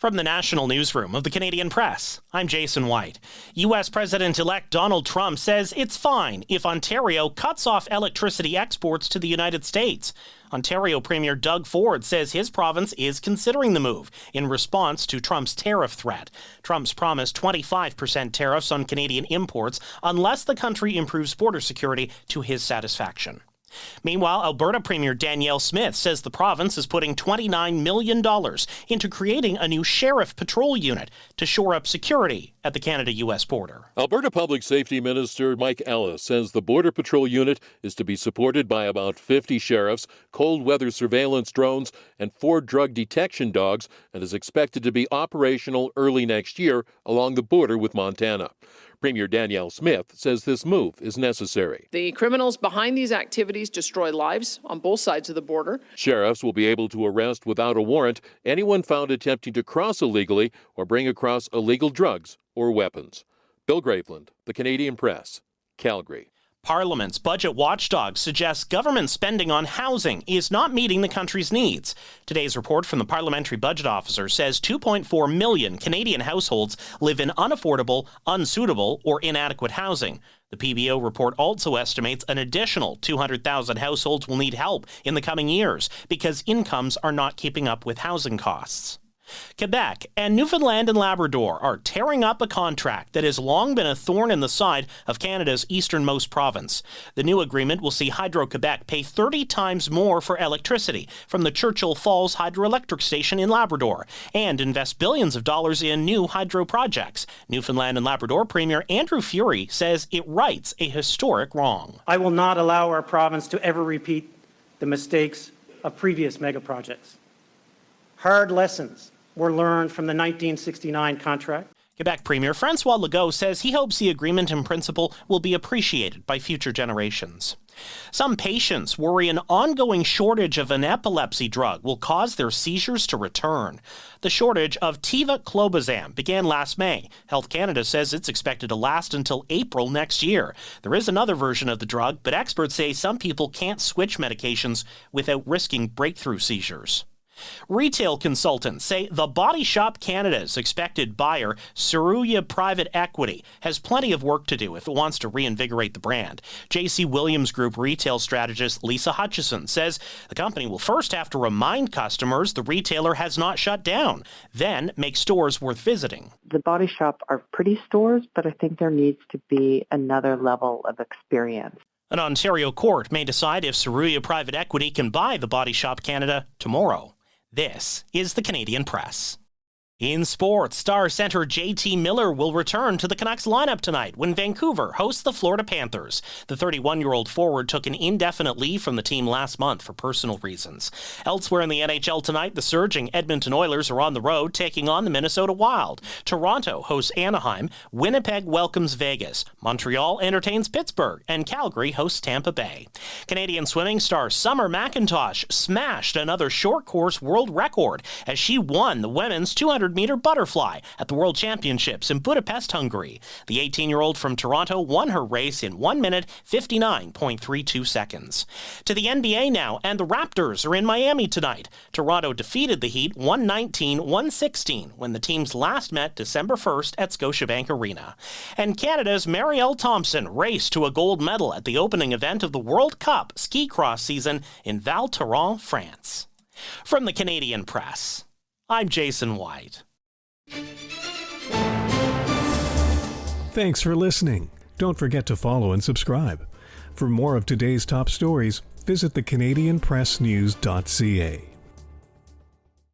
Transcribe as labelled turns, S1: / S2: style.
S1: From the National Newsroom of the Canadian Press, I'm Jason White. U.S. President-elect Donald Trump says it's fine if Ontario cuts off electricity exports to the United States. Ontario Premier Doug Ford says his province is considering the move in response to Trump's tariff threat. Trump's promised 25% tariffs on Canadian imports unless the country improves border security to his satisfaction. Meanwhile, Alberta Premier Danielle Smith says the province is putting $29 million into creating a new sheriff patrol unit to shore up security at the Canada-U.S. border.
S2: Alberta Public Safety Minister Mike Ellis says the Border Patrol unit is to be supported by about 50 sheriffs, cold weather surveillance drones, and 4 drug detection dogs, and is expected to be operational early next year along the border with Montana. Premier Danielle Smith says this move is necessary.
S3: The criminals behind these activities destroy lives on both sides of the border.
S2: Sheriffs will be able to arrest without a warrant anyone found attempting to cross illegally or bring across illegal drugs or weapons. Bill Graveland, The Canadian Press, Calgary.
S1: Parliament's budget watchdog suggests government spending on housing is not meeting the country's needs. Today's report from the Parliamentary Budget Officer says 2.4 million Canadian households live in unaffordable, unsuitable, or inadequate housing. The PBO report also estimates an additional 200,000 households will need help in the coming years because incomes are not keeping up with housing costs. Quebec and Newfoundland and Labrador are tearing up a contract that has long been a thorn in the side of Canada's easternmost province. The new agreement will see Hydro-Quebec pay 30 times more for electricity from the Churchill Falls hydroelectric station in Labrador and invest billions of dollars in new hydro projects. Newfoundland and Labrador Premier Andrew Furey says it rights a historic wrong.
S4: I will not allow our province to ever repeat the mistakes of previous mega projects. Hard lessons were learned from the 1969 contract.
S1: Quebec Premier François Legault says he hopes the agreement in principle will be appreciated by future generations. Some patients worry an ongoing shortage of an epilepsy drug will cause their seizures to return. The shortage of Clobazam began last May. Health Canada says it's expected to last until April next year. There is another version of the drug, but experts say some people can't switch medications without risking breakthrough seizures. Retail consultants say the Body Shop Canada's expected buyer, Saruya Private Equity, has plenty of work to do if it wants to reinvigorate the brand. JC Williams Group retail strategist Lisa Hutchison says the company will first have to remind customers the retailer has not shut down, then make stores worth visiting.
S5: The Body Shop are pretty stores, but I think there needs to be another level of experience.
S1: An Ontario court may decide if Saruya Private Equity can buy the Body Shop Canada tomorrow. This is the Canadian Press. In sports, star center JT Miller will return to the Canucks lineup tonight when Vancouver hosts the Florida Panthers. The 31-year-old forward took an indefinite leave from the team last month for personal reasons. Elsewhere in the NHL tonight, the surging Edmonton Oilers are on the road taking on the Minnesota Wild. Toronto hosts Anaheim, Winnipeg welcomes Vegas, Montreal entertains Pittsburgh, and Calgary hosts Tampa Bay. Canadian swimming star Summer McIntosh smashed another short course world record as she won the women's 200-meter butterfly at the World Championships in Budapest, Hungary. The 18-year-old from Toronto won her race in 1 minute 59.32 seconds. To the NBA now, and the Raptors are in Miami tonight. Toronto defeated the Heat 119-116 when the teams last met December 1st at Scotiabank Arena. And Canada's Marielle Thompson raced to a gold medal at the opening event of the World Cup ski cross season in Val Thorens, France. From the Canadian Press, I'm Jason White.
S6: Thanks for listening. Don't forget to follow and subscribe. For more of today's top stories, visit thecanadianpressnews.ca.